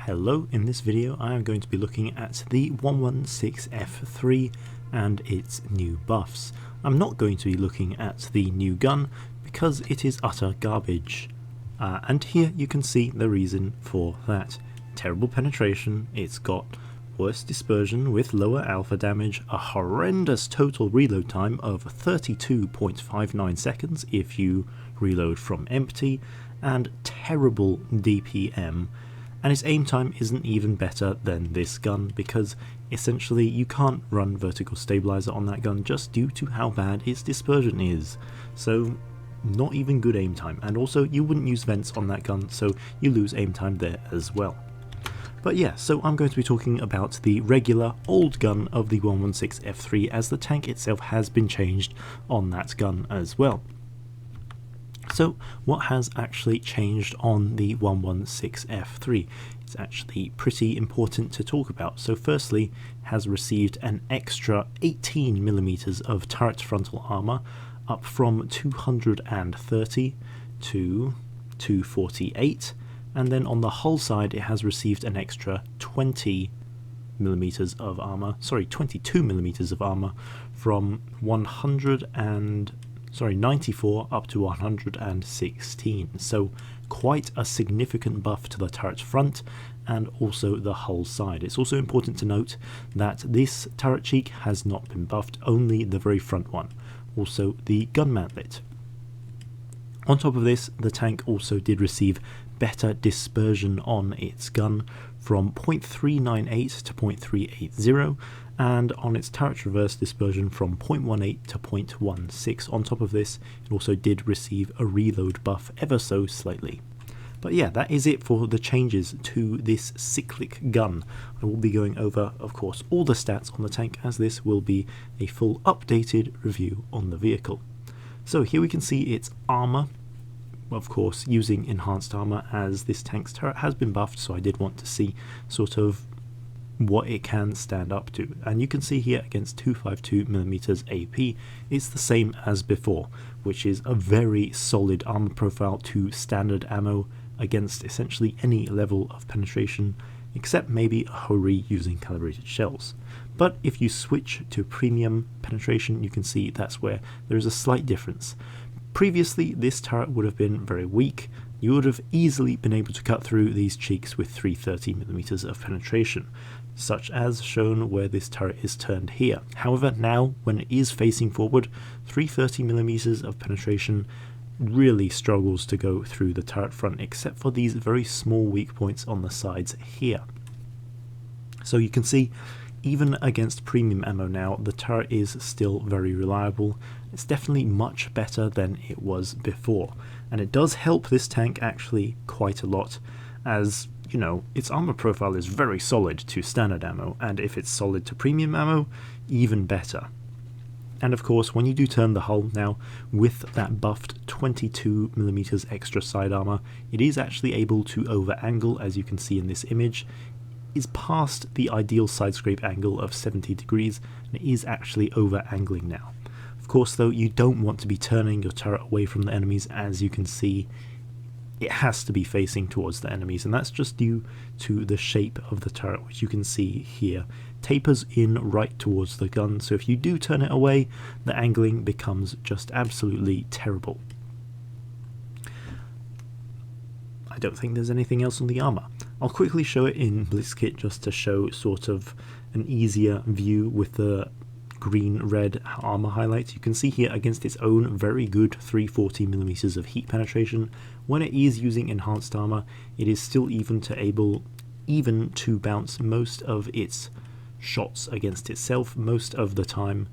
Hello, in this video I am going to be looking at the 116F3 and its new buffs. I'm not going to be looking at the new gun because it is utter garbage. And here you can see the reason for that. Terrible penetration, it's got worse dispersion with lower alpha damage, a horrendous total reload time of 32.59 seconds if you reload from empty, and terrible DPM. And its aim time isn't even better than this gun because essentially you can't run vertical stabilizer on that gun just due to how bad its dispersion is. So not even good aim time, and also you wouldn't use vents on that gun, so you lose aim time there as well. But yeah, so I'm going to be talking about the regular old gun of the 116F3 as the tank itself has been changed on that gun as well. So what has actually changed on the 116F3? It's actually pretty important to talk about. So firstly, it has received an extra 18mm of turret frontal armor, up from 230 to 248, and then on the hull side it has received an extra 22mm of armor from 94 up to 116, so quite a significant buff to the turret front and also the hull side. It's also important to note that this turret cheek has not been buffed, only the very front one, also the gun mantlet. On top of this, the tank also did receive better dispersion on its gun from 0.398 to 0.380, and on its turret reverse dispersion from 0.18 to 0.16. On top of this, it also did receive a reload buff ever so slightly. But yeah, that is it for the changes to this cyclic gun. I will be going over, of course, all the stats on the tank, as this will be a full updated review on the vehicle. So here we can see its armor, of course using enhanced armor as this tank's turret has been buffed, so I did want to see sort of what it can stand up to. And you can see here against 252mm AP, it's the same as before, which is a very solid armor profile to standard ammo against essentially any level of penetration, except maybe a Hori using calibrated shells. But if you switch to premium penetration, you can see that's where there is a slight difference. Previously, this turret would have been very weak. You would have easily been able to cut through these cheeks with 330mm of penetration, such as shown where this turret is turned here. However, now when it is facing forward, 330mm of penetration really struggles to go through the turret front, except for these very small weak points on the sides here. So you can see, even against premium ammo now, the turret is still very reliable. It's definitely much better than it was before, and it does help this tank actually quite a lot, as you know, its armor profile is very solid to standard ammo, and if it's solid to premium ammo, even better. And of course, when you do turn the hull now, with that buffed 22mm extra side armor, it is actually able to over angle, as you can see in this image. Is past the ideal side scrape angle of 70 degrees, and it is actually over angling now. Of course though, you don't want to be turning your turret away from the enemies, as you can see it has to be facing towards the enemies, and that's just due to the shape of the turret, which you can see here tapers in right towards the gun, so if you do turn it away, the angling becomes just absolutely terrible. I don't think there's anything else on the armor. I'll quickly show it in Blitz kit just to show sort of an easier view with the green-red armor highlights. You can see here against its own very good 340mm of heat penetration, when it is using enhanced armor, it is still even to bounce most of its shots against itself most of the time,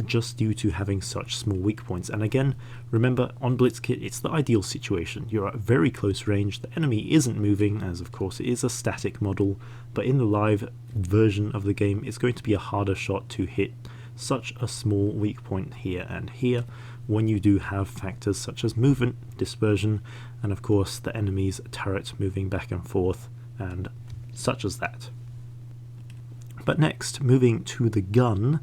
just due to having such small weak points. And again, remember, on Blitz kit it's the ideal situation. You're at very close range, the enemy isn't moving, as of course it is a static model, but in the live version of the game it's going to be a harder shot to hit such a small weak point here and here when you do have factors such as movement, dispersion, and of course the enemy's turret moving back and forth and such as that. But next, moving to the gun,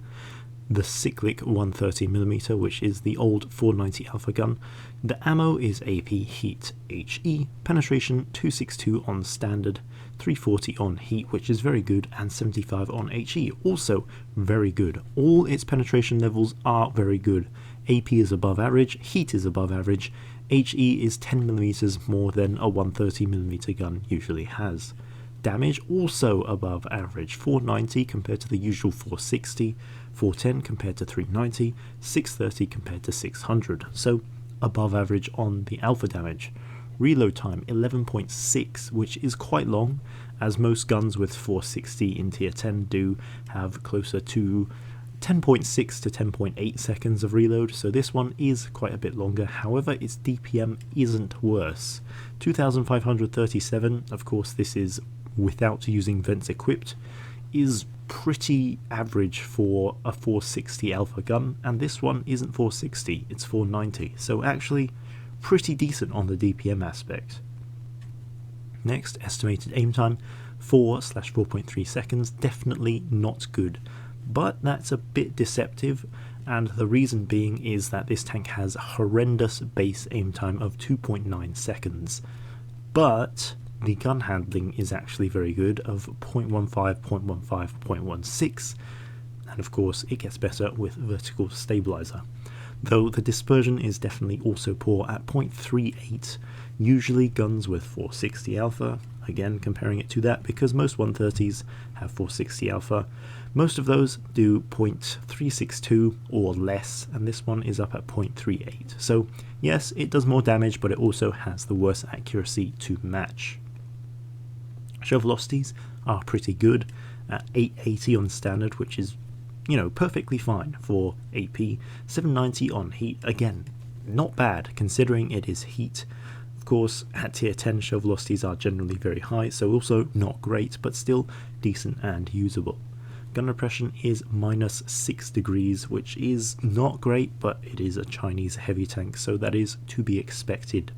the cyclic 130mm, which is the old 490 Alpha gun. The ammo is AP Heat HE, penetration 262 on standard, 340 on heat, which is very good, and 75 on HE, also very good. All its penetration levels are very good. AP is above average, heat is above average, HE is 10mm more than a 130mm gun usually has. Damage also above average, 490 compared to the usual 460, 410 compared to 390, 630 compared to 600, so above average on the alpha damage. Reload time 11.6, which is quite long, as most guns with 460 in tier 10 do have closer to 10.6 to 10.8 seconds of reload, so this one is quite a bit longer. However, its DPM isn't worse. 2537, of course this is without using vents equipped, is pretty average for a 460 alpha gun, and this one isn't 460, it's 490, so actually pretty decent on the DPM aspect. Next, estimated aim time 4/4.3 seconds, definitely not good, but that's a bit deceptive, and the reason being is that this tank has horrendous base aim time of 2.9 seconds, but the gun handling is actually very good, of 0.15, 0.15, 0.16, and of course it gets better with vertical stabilizer. Though the dispersion is definitely also poor at 0.38. Usually guns with 460 alpha, again comparing it to that because most 130s have 460 alpha, most of those do 0.362 or less, and this one is up at 0.38. So yes, it does more damage, but it also has the worst accuracy to match. Shell velocities are pretty good at 880 on standard, which is, you know, perfectly fine for AP. 790 on heat, again, not bad considering it is heat. Of course, at tier 10 shell velocities are generally very high, so also not great, but still decent and usable. Gun repression is -6 degrees, which is not great, but it is a Chinese heavy tank, so that is to be expected.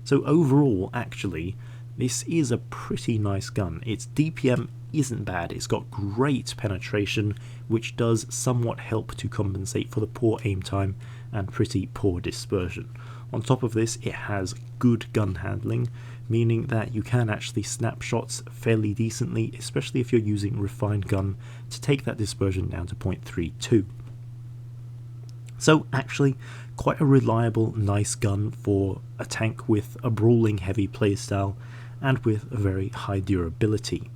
So overall, actually, this is a pretty nice gun. Its DPM isn't bad, it's got great penetration, which does somewhat help to compensate for the poor aim time and pretty poor dispersion. On top of this, it has good gun handling, meaning that you can actually snap shots fairly decently, especially if you're using refined gun to take that dispersion down to 0.32. So actually, quite a reliable, nice gun for a tank with a brawling heavy playstyle and with a very high durability,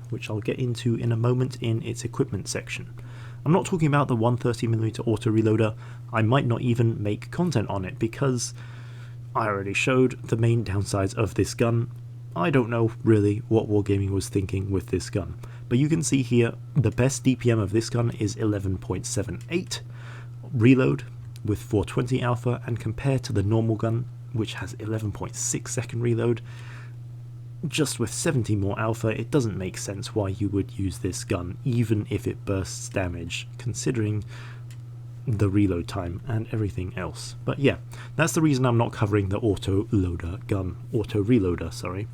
which I'll get into in a moment in its equipment section. I'm not talking about the 130mm auto reloader. I might not even make content on it because I already showed the main downsides of this gun. I don't know really what Wargaming was thinking with this gun, but you can see here the best DPM of this gun is 11.78 reload with 420 alpha, and compared to the normal gun, which has 11.6 second reload, just with 70 more alpha, it doesn't make sense why you would use this gun, even if it bursts damage, considering the reload time and everything else. But yeah, that's the reason I'm not covering the auto reloader, sorry.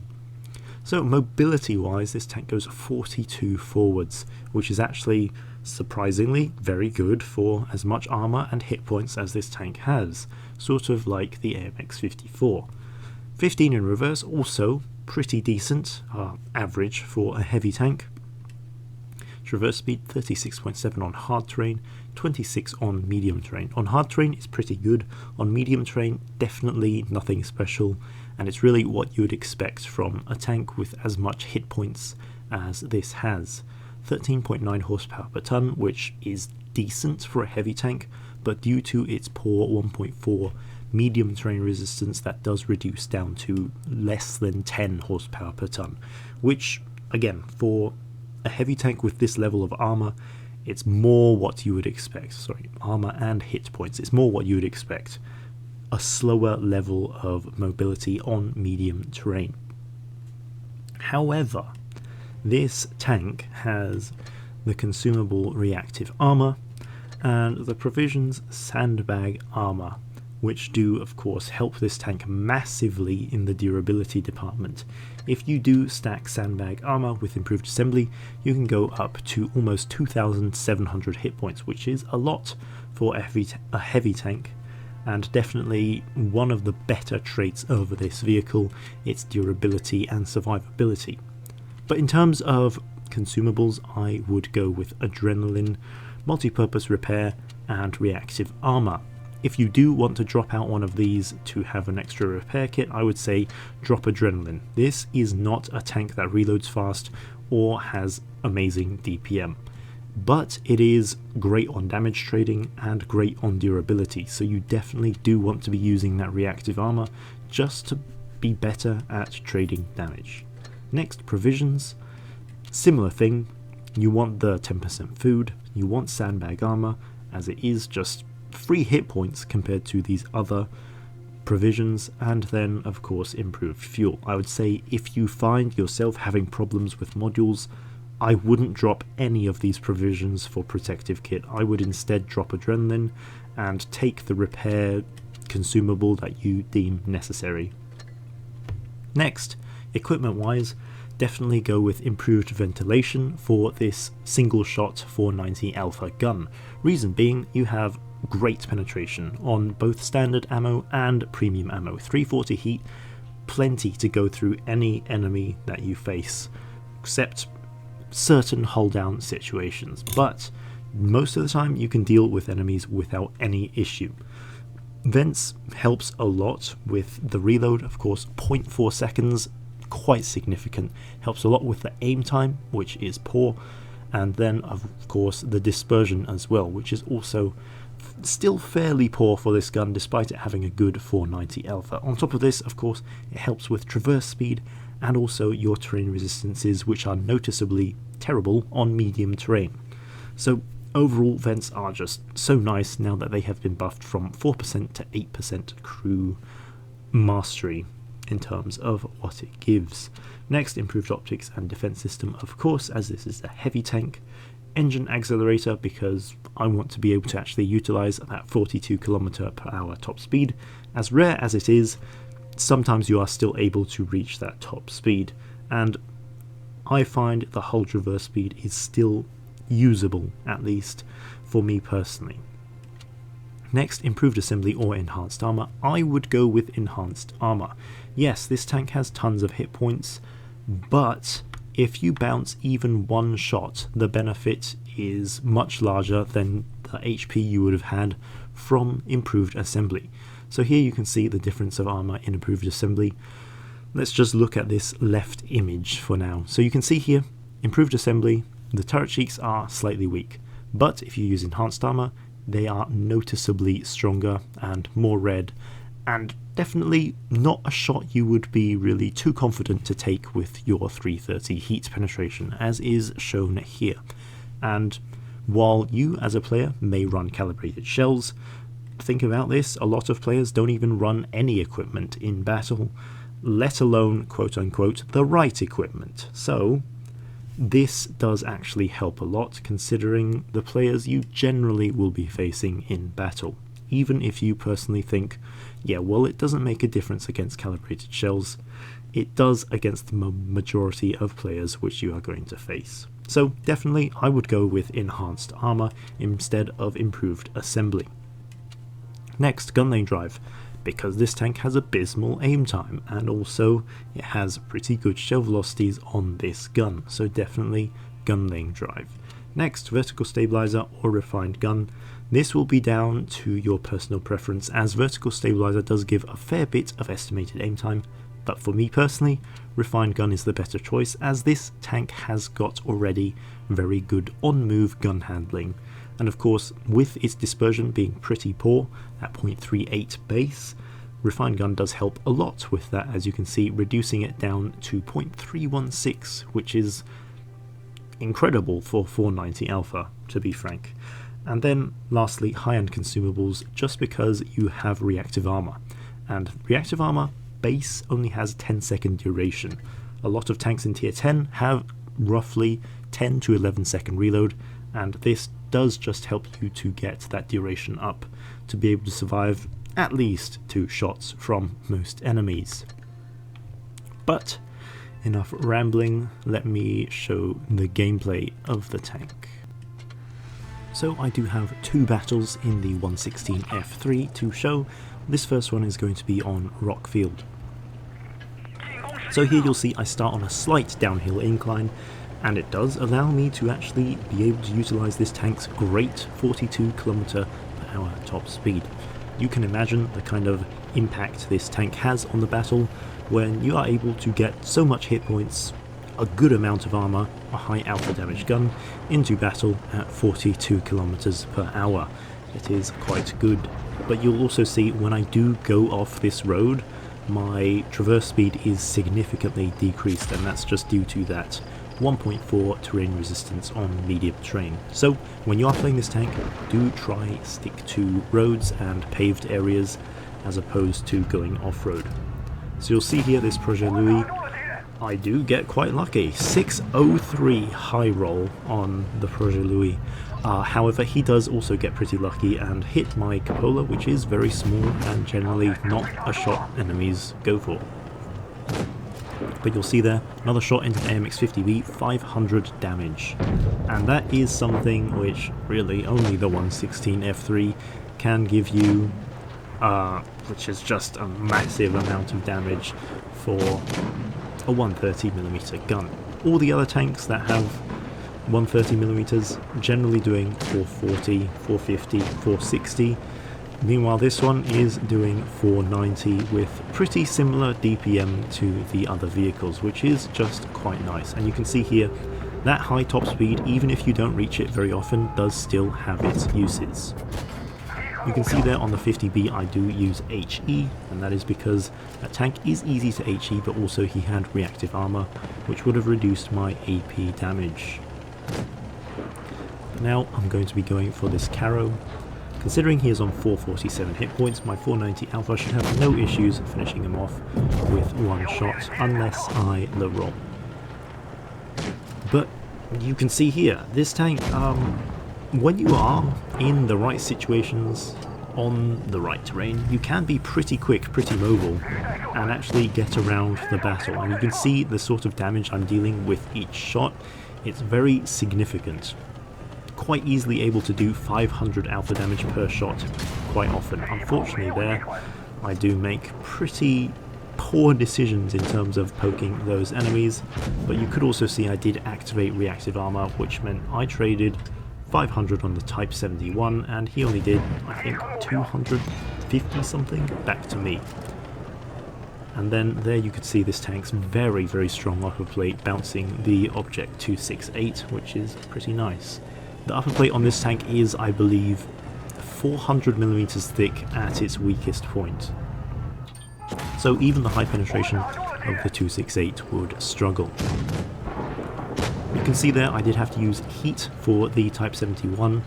So mobility wise, this tank goes 42 forwards, which is actually surprisingly very good for as much armor and hit points as this tank has, sort of like the AMX-54. 15 in reverse, also pretty decent, average for a heavy tank. Traverse speed 36.7 on hard terrain, 26 on medium terrain. On hard terrain it's pretty good, on medium terrain definitely nothing special, and it's really what you would expect from a tank with as much hit points as this has. 13.9 horsepower per ton, which is decent for a heavy tank, but due to its poor 1.4 medium terrain resistance, that does reduce down to less than 10 horsepower per ton, which again, for a heavy tank with this level of armor, it's more what you would expect. Sorry, armor and hit points, it's more what you would expect. A slower level of mobility on medium terrain. However, this tank has the consumable reactive armor and the provisions sandbag armor, which do of course help this tank massively in the durability department. If you do stack sandbag armor with improved assembly, you can go up to almost 2,700 hit points, which is a lot for a heavy tank, and definitely one of the better traits of this vehicle, its durability and survivability. But in terms of consumables, I would go with adrenaline, multi-purpose repair, and reactive armor. If you do want to drop out one of these to have an extra repair kit, I would say drop adrenaline. This is not a tank that reloads fast or has amazing DPM, but it is great on damage trading and great on durability, so you definitely do want to be using that reactive armor just to be better at trading damage. Next, provisions. Similar thing, you want the 10% food, you want sandbag armor, as it is just 3 hit points compared to these other provisions, and then of course improved fuel. I would say if you find yourself having problems with modules, I wouldn't drop any of these provisions for protective kit. I would instead drop adrenaline and take the repair consumable that you deem necessary. Next, equipment wise, definitely go with improved ventilation for this single shot 490 alpha gun. Reason being, you have great penetration on both standard ammo and premium ammo. 340 heat, plenty to go through any enemy that you face, except certain hull down situations, but most of the time you can deal with enemies without any issue. Vents helps a lot with the reload, of course 0.4 seconds, quite significant, helps a lot with the aim time, which is poor, and then of course the dispersion as well, which is also still fairly poor for this gun despite it having a good 490 alpha. On top of this, of course, it helps with traverse speed and also your terrain resistances, which are noticeably terrible on medium terrain. So overall, vents are just so nice now that they have been buffed from 4% to 8% crew mastery in terms of what it gives. Next, improved optics and defense system, of course, as this is a heavy tank. Engine accelerator, because I want to be able to actually utilize that 42 km/h top speed. As rare as it is, sometimes you are still able to reach that top speed, and I find the hull traverse speed is still usable, at least for me personally. Next, improved assembly or enhanced armor. I would go with enhanced armor. Yes, this tank has tons of hit points, but if you bounce even one shot, the benefit is much larger than the HP you would have had from improved assembly. So here you can see the difference of armor in improved assembly. Let's just look at this left image for now. So you can see here, improved assembly, the turret cheeks are slightly weak, but if you use enhanced armor, they are noticeably stronger and more red, and definitely not a shot you would be really too confident to take with your 330 heat penetration, as is shown here. And while you as a player may run calibrated shells, think about this, a lot of players don't even run any equipment in battle, let alone quote unquote the right equipment. So this does actually help a lot considering the players you generally will be facing in battle. Even if you personally think, yeah, well, it doesn't make a difference against calibrated shells, it does against the majority of players which you are going to face. So definitely I would go with enhanced armor instead of improved assembly. Next, gun lane drive, because this tank has abysmal aim time and also it has pretty good shell velocities on this gun, so definitely gun lane drive. Next, vertical stabilizer or refined gun. This will be down to your personal preference, as vertical stabilizer does give a fair bit of estimated aim time, but for me personally, refined gun is the better choice, as this tank has got already very good on-move gun handling. And of course, with its dispersion being pretty poor at 0.38 base, refined gun does help a lot with that, as you can see, reducing it down to 0.316, which is incredible for 490 alpha, to be frank. And then lastly, high-end consumables, just because you have reactive armor, and reactive armor base only has 10-second duration. A lot of tanks in tier 10 have roughly 10 to 11 second reload, and this does just help you to get that duration up to be able to survive at least 2 shots from most enemies. But enough rambling, let me show the gameplay of the tank. So I do have 2 battles in the 116F3 to show. This first one is going to be on Rockfield. So here you'll see I start on a slight downhill incline, and it does allow me to actually be able to utilise this tank's great 42km/h top speed. You can imagine the kind of impact this tank has on the battle when you are able to get so much hit points, a good amount of armour, a high alpha damage gun into battle at 42km/h. It is quite good. But you'll also see when I do go off this road, my traverse speed is significantly decreased, and that's just due to that 1.4 terrain resistance on medium terrain. So when you are playing this tank, do try stick to roads and paved areas as opposed to going off-road. So you'll see here this Projet Louis, I do get quite lucky. 603 high roll on the Projet Louis. However, he does also get pretty lucky and hit my cupola, which is very small and generally not a shot enemies go for. But you'll see there, another shot into AMX-50B, 500 damage. And that is something which really only the 116 F3 can give you, which is just a massive amount of damage for a 130mm gun. All the other tanks that have 130mm generally doing 440, 450, 460. Meanwhile this one is doing 490 with pretty similar DPM to the other vehicles, which is just quite nice. And you can see here that high top speed, even if you don't reach it very often, does still have its uses. You can see there on the 50B I do use HE, and that is because that tank is easy to HE, but also he had reactive armor, which would have reduced my AP damage. Now I'm going to be going for this Caro. Considering he is on 447 hit points, my 490 alpha should have no issues finishing him off with one shot, unless I low roll. But you can see here, this tank, when you are in the right situations, on the right terrain, you can be pretty quick, pretty mobile, and actually get around the battle. And you can see the sort of damage I'm dealing with each shot. It's very significant. Quite easily able to do 500 alpha damage per shot quite often. Unfortunately there, I do make pretty poor decisions in terms of poking those enemies, but you could also see I did activate reactive armor, which meant I traded 500 on the Type 71, and he only did, I think, 250 something back to me. And then there you could see this tank's very, very strong upper plate bouncing the Object 268, which is pretty nice. The upper plate on this tank is, I believe, 400mm thick at its weakest point. So even the high penetration of the 268 would struggle. You can see there I did have to use heat for the Type 71,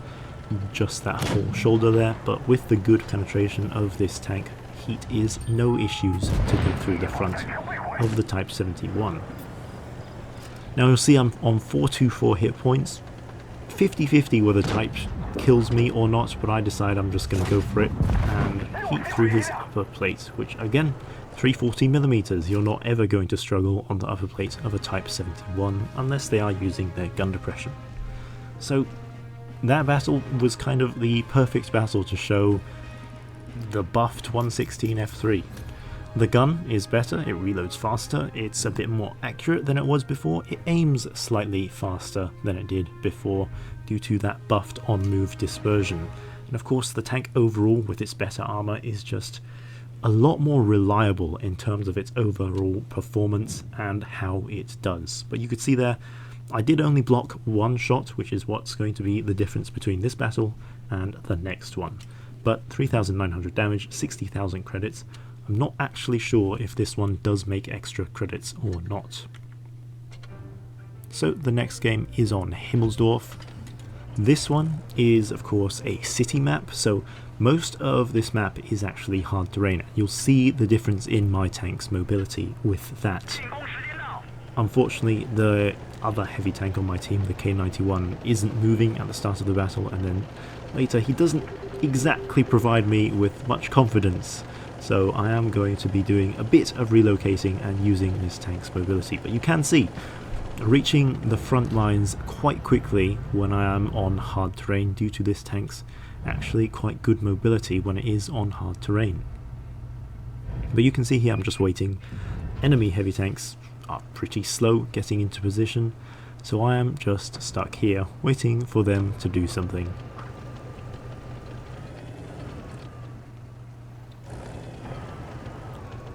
just that whole shoulder there, but with the good penetration of this tank, heat is no issues to go through the front of the Type 71. Now you'll see I'm on 424 hit points. 50-50 whether Type kills me or not, but I decide I'm just going to go for it and heat through his upper plate, which again, 340mm, you're not ever going to struggle on the upper plate of a Type 71 unless they are using their gun depression. So that battle was kind of the perfect battle to show the buffed 116 F3. The gun is better, it reloads faster, it's a bit more accurate than it was before, it aims slightly faster than it did before due to that buffed on-move dispersion. And of course the tank overall with its better armor is just a lot more reliable in terms of its overall performance and how it does. But you could see there, I did only block one shot, which is what's going to be the difference between this battle and the next one. But 3,900 damage, 60,000 credits. I'm not actually sure if this one does make extra credits or not. So the next game is on Himmelsdorf. This one is of course a city map, so most of this map is actually hard terrain. You'll see the difference in my tank's mobility with that. Unfortunately, the other heavy tank on my team, the K91, isn't moving at the start of the battle, and then later he doesn't exactly provide me with much confidence. So I am going to be doing a bit of relocating and using this tank's mobility. But you can see, reaching the front lines quite quickly when I am on hard terrain due to this tank's actually quite good mobility when it is on hard terrain. But you can see here I'm just waiting enemy heavy tanks are pretty slow getting into position, so I am just stuck here waiting for them to do something.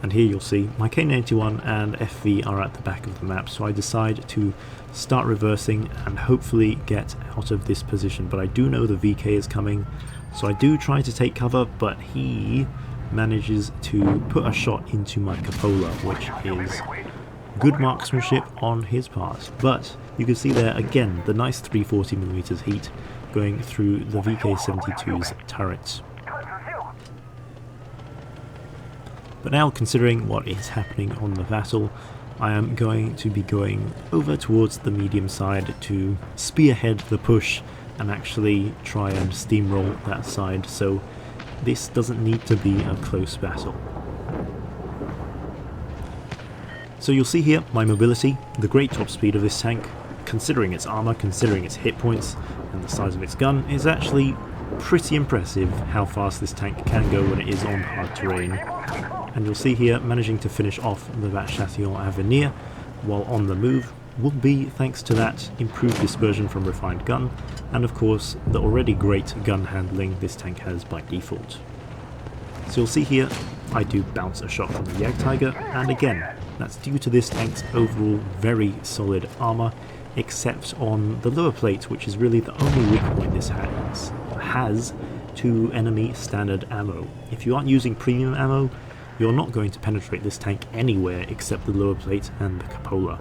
And here you'll see my K91 and FV are at the back of the map, so I decide to start reversing and hopefully get out of this position. But I do know the VK is coming, so I do try to take cover, but he manages to put a shot into my cupola, which is good marksmanship on his part. But you can see there again the nice 340mm heat going through the VK-72's turrets. But now, considering what is happening on the Vassal, I am going to be going over towards the medium side to spearhead the push and actually try and steamroll that side, so this doesn't need to be a close battle. So you'll see here my mobility, the great top speed of this tank, considering its armour, considering its hit points and the size of its gun, is actually pretty impressive how fast this tank can go when it is on hard terrain. And you'll see here managing to finish off the Vachation Avenir while on the move will be thanks to that improved dispersion from refined gun and of course the already great gun handling this tank has by default. So you'll see here I do bounce a shot from the Jagdtiger, and again that's due to this tank's overall very solid armour, except on the lower plate, which is really the only weak point this has to enemy standard ammo. If you aren't using premium ammo, you're not going to penetrate this tank anywhere except the lower plate and the cupola.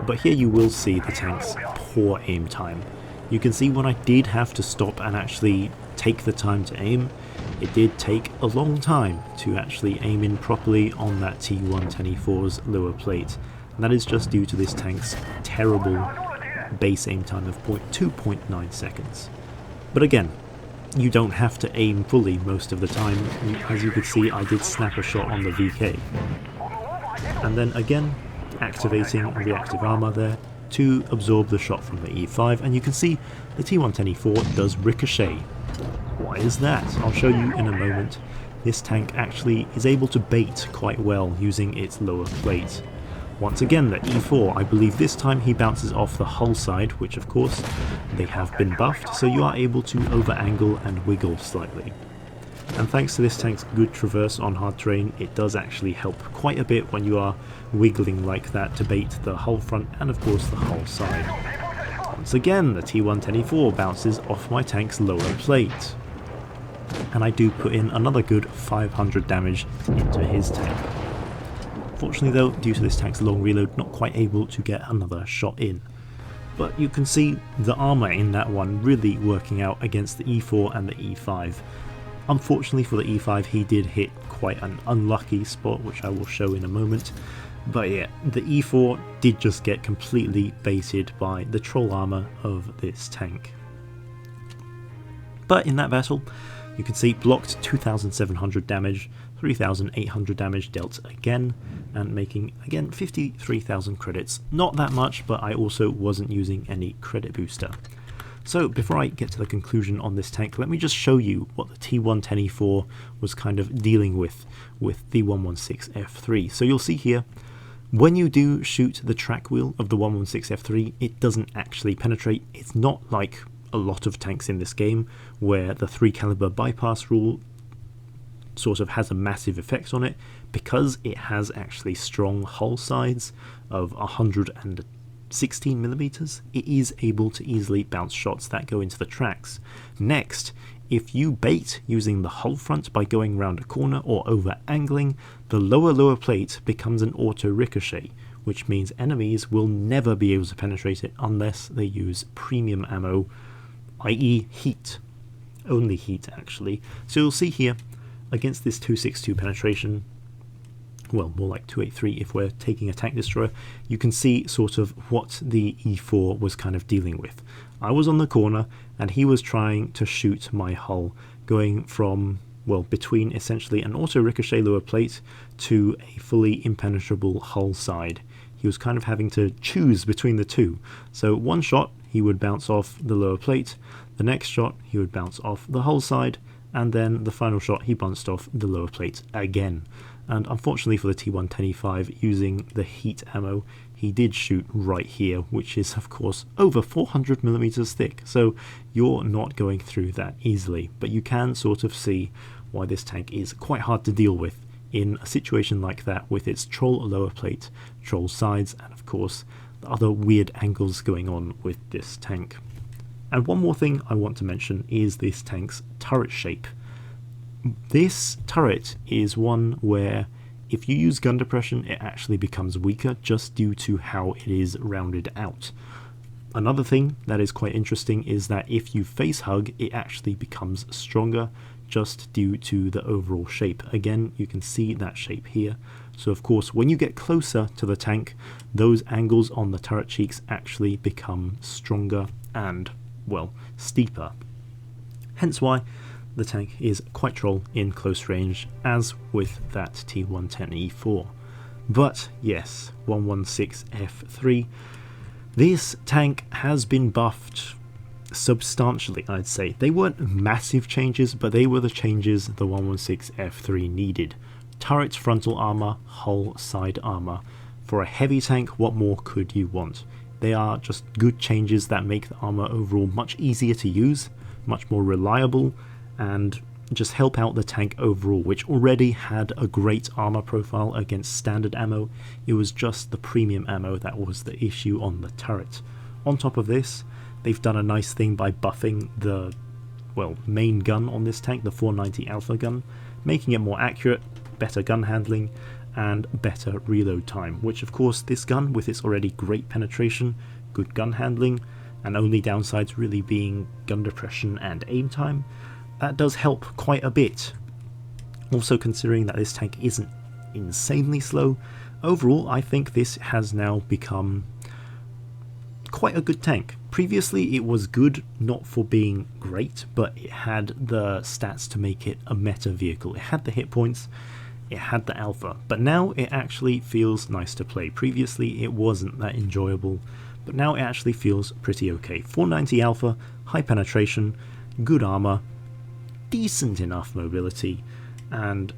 But here you will see the tank's poor aim time. You can see when I did have to stop and actually take the time to aim, it did take a long time to actually aim in properly on that T124's lower plate. And that is just due to this tank's terrible base aim time of 2.9 seconds. But again, you don't have to aim fully most of the time. As you could see, I did snap a shot on the VK. And then again, activating reactive armour there to absorb the shot from the E5, and you can see the T124 does ricochet. Why is that? I'll show you in a moment. This tank actually is able to bait quite well using its lower plate. Once again, the E4, I believe this time he bounces off the hull side, which of course they have been buffed, so you are able to over-angle and wiggle slightly. And thanks to this tank's good traverse on hard terrain, it does actually help quite a bit when you are wiggling like that to bait the hull front and of course the hull side. Once again, the T124 bounces off my tank's lower plate. And I do put in another good 500 damage into his tank. Fortunately though, due to this tank's long reload, not quite able to get another shot in. But you can see the armour in that one really working out against the E4 and the E5. Unfortunately for the E5, he did hit quite an unlucky spot, which I will show in a moment. But yeah, the E4 did just get completely baited by the troll armour of this tank. But in that battle, you can see blocked 2,700 damage, 3,800 damage dealt again, and making again 53,000 credits. Not that much, but I also wasn't using any credit booster. So before I get to the conclusion on this tank, let me just show you what the T124 was kind of dealing with the 116F3. So you'll see here, when you do shoot the track wheel of the 116F3, it doesn't actually penetrate. It's not like a lot of tanks in this game where the 3 caliber bypass rule sort of has a massive effect on it, because it has actually strong hull sides of 116mm. It is able to easily bounce shots that go into the tracks. Next, if you bait using the hull front by going round a corner or over angling, the lower plate becomes an auto ricochet, which means enemies will never be able to penetrate it unless they use premium ammo, i.e. heat. Only heat actually. So you'll see here, against this 262 penetration, well, more like 283 if we're taking a tank destroyer, you can see sort of what the E4 was kind of dealing with. I was on the corner and he was trying to shoot my hull, going from, well, between essentially an auto ricochet lower plate to a fully impenetrable hull side. He was kind of having to choose between the two. So one shot he would bounce off the lower plate, the next shot he would bounce off the hull side, and then the final shot he bounced off the lower plate again. and unfortunately for the T110E5, using the heat ammo, he did shoot right here, which is of course over 400mm thick, so you're not going through that easily, but you can sort of see why this tank is quite hard to deal with in a situation like that, with its troll lower plate, troll sides, and of course the other weird angles going on with this tank. And one more thing I want to mention is this tank's turret shape. This turret is one where if you use gun depression, it actually becomes weaker just due to how it is rounded out. Another thing that is quite interesting is that if you face hug, it actually becomes stronger just due to the overall shape. Again, you can see that shape here. So of course, when you get closer to the tank, those angles on the turret cheeks actually become stronger and, well, steeper. Hence why the tank is quite troll in close range, as with that T110E4. But yes, 116F3, this tank has been buffed substantially, I'd say. They weren't massive changes, but they were the changes the 116F3 needed. Turret frontal armor, hull side armor. For a heavy tank, what more could you want? They are just good changes that make the armor overall much easier to use, much more reliable, and just help out the tank overall, which already had a great armor profile against standard ammo. It was just the premium ammo that was the issue on the turret. On top of this, they've done a nice thing by buffing the, well, main gun on this tank, the 490 Alpha gun, making it more accurate, better gun handling, and better reload time, which of course this gun, with its already great penetration, good gun handling, and only downsides really being gun depression and aim time, that does help quite a bit. Also, considering that this tank isn't insanely slow, overall I think this has now become quite a good tank. Previously it was good, not for being great, but it had the stats to make it a meta vehicle. It had the hit points, it had the alpha, but now it actually feels nice to play. Previously it wasn't that enjoyable, but now it actually feels pretty okay. 490 alpha, high penetration, good armor, decent enough mobility, and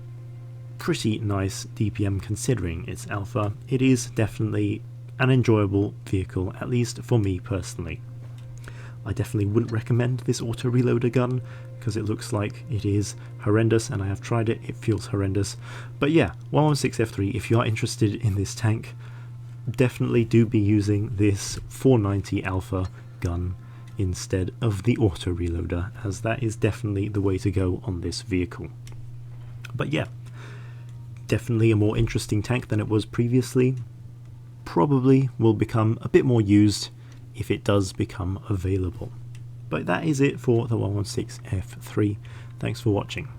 pretty nice DPM considering its alpha. It is definitely an enjoyable vehicle, at least for me personally. I definitely wouldn't recommend this auto reloader gun because it looks like it is horrendous, and I have tried it, it feels horrendous. But yeah, 116F3, if you are interested in this tank, definitely do be using this 490 alpha gun instead of the auto reloader, as that is definitely the way to go on this vehicle. But yeah, definitely a more interesting tank than it was previously. Probably will become a bit more used if it does become available. But that is it for the 116F3. Thanks for watching.